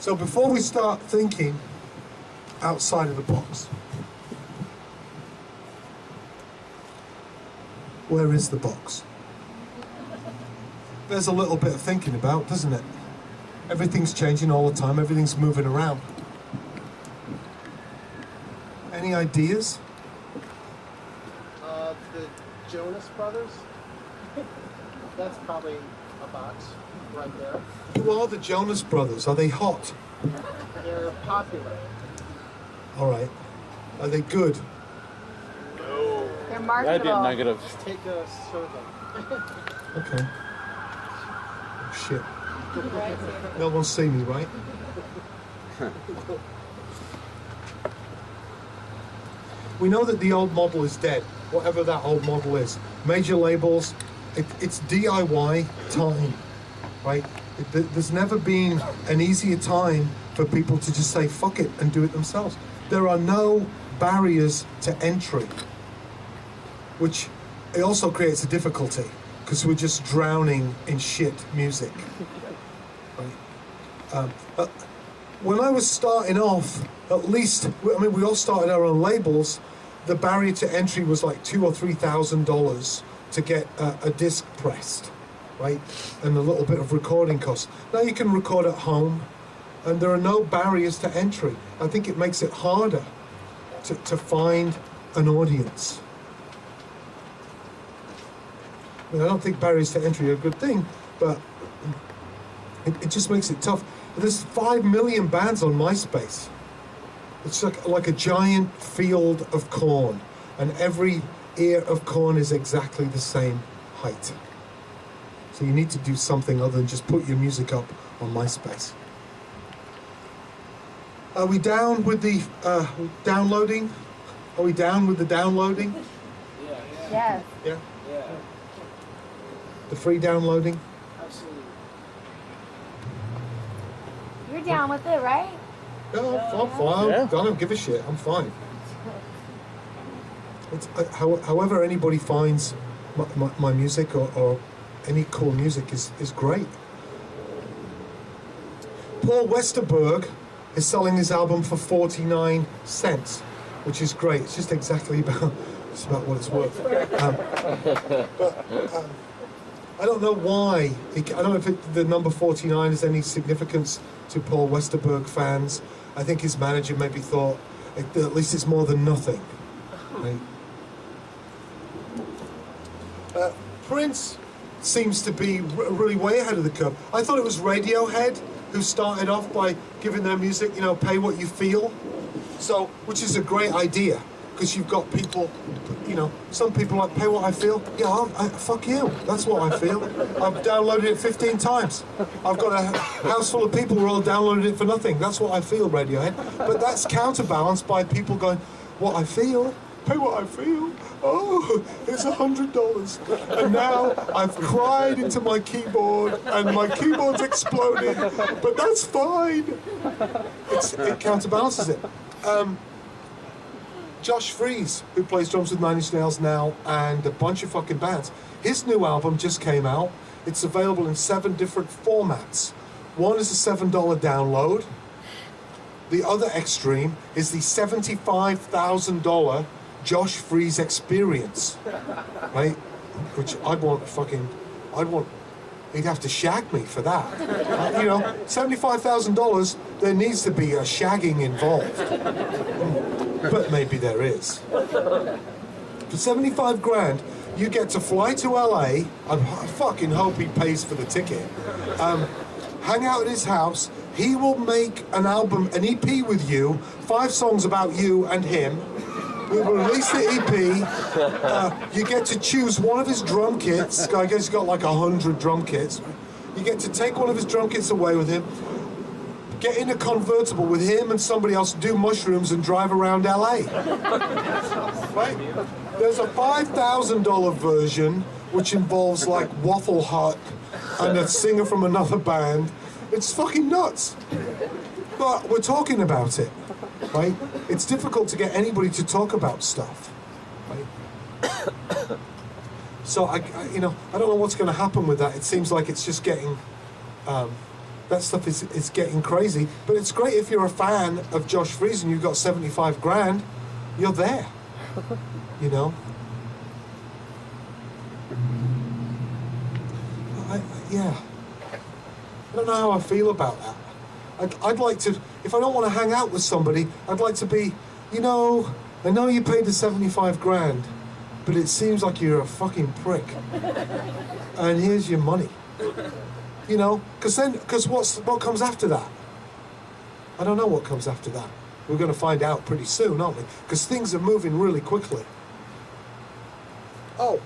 So before we start thinking outside of the box, where is the box? There's a little bit of thinking about, doesn't it? Everything's changing all the time, everything's moving around. Any ideas? The Jonas Brothers. That's probably a box right there. Who are the Jonas Brothers? Are they hot? They're popular. All right. Are they good? No. They're That'd be marketable. a negative. Take a survey. Okay. Oh, shit. No one's seen me, right? We know that the old model is dead, whatever that old model is. Major labels, it's DIY time, right? There's never been an easier time for people to just say fuck it and do it themselves. There are no barriers to entry, which it also creates a difficulty because we're just drowning in shit music. Right? When I was starting off, at least, I mean, we all started our own labels. The barrier to entry was like $2,000 or $3,000 to get a disc pressed, right? And a little bit of recording costs. Now you can record at home, and there are no barriers to entry. I think it makes it harder to find an audience. I mean, I don't think barriers to entry are a good thing, but it just makes it tough. There's 5 million bands on MySpace. It's like a giant field of corn, and every ear of corn is exactly the same height. So you need to do something other than just put your music up on MySpace. Are we down with the downloading? Are we down with the downloading? Yes. Yeah? The free downloading? Absolutely. You're down with it, right? Yeah, I'm fine. Yeah. I don't give a shit. I'm fine. It's, however anybody finds my music or any cool music is great. Paul Westerberg is selling his album for 49 cents, which is great. It's just exactly about what it's worth. I don't know why. I don't know if the number 49 has any significance to Paul Westerberg fans. I think his manager maybe thought, at least it's more than nothing. Right? Prince seems to be really way ahead of the curve. I thought it was Radiohead who started off by giving their music, pay what you feel. So, which is a great idea, because you've got people, some people like, pay what I feel. Yeah, fuck you. That's what I feel. I've downloaded it 15 times. I've got a house full of people who all downloaded it for nothing. That's what I feel, Radiohead. But that's counterbalanced by people going, what I feel? Pay what I feel? Oh, it's $100. And now I've cried into my keyboard and my keyboard's exploded. But that's fine. It counterbalances it. Josh Freese, who plays drums with Nine Inch Nails now and a bunch of fucking bands, his new album just came out. It's available in 7 different formats. One is a $7 download. The other extreme is the $75,000 Josh Freese experience, right? Which he'd have to shag me for that. $75,000, there needs to be a shagging involved. But maybe there is. For 75 grand, you get to fly to LA, I fucking hope he pays for the ticket, hang out at his house, he will make an album, an EP with you, 5 songs about you and him. We will release the EP. You get to choose one of his drum kits. I guess he's got like 100 drum kits. You get to take one of his drum kits away with him, get in a convertible with him and somebody else, do mushrooms and drive around LA. Right? There's a $5,000 version which involves like Waffle Hut and a singer from another band. It's fucking nuts. But we're talking about it. Right? It's difficult to get anybody to talk about stuff. Right? So I don't know what's going to happen with that. It seems like it's just getting that stuff is getting crazy. But it's great if you're a fan of Josh Freese and you've got 75 grand, you're there, you know. Yeah, I don't know how I feel about that. I'd like to, if I don't want to hang out with somebody, I'd like to be, you know, I know you paid the 75 grand, but it seems like you're a fucking prick. And here's your money. You know, because what comes after that? I don't know what comes after that. We're going to find out pretty soon, aren't we? Because things are moving really quickly. Oh,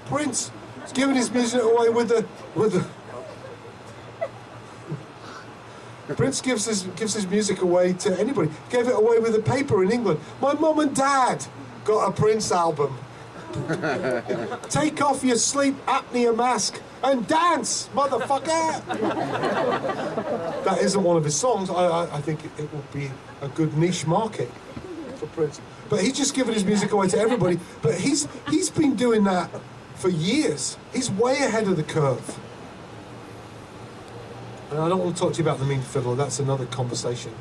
Prince is giving his music away with the. Prince gives his music away to anybody. Gave it away with a paper in England. My mum and dad got a Prince album. Take off your sleep apnea mask and dance, motherfucker! That isn't one of his songs. I think it will be a good niche market for Prince. But he's just given his music away to everybody. But he's been doing that for years. He's way ahead of the curve. And I don't want to talk to you about the mean fiddler. That's another conversation.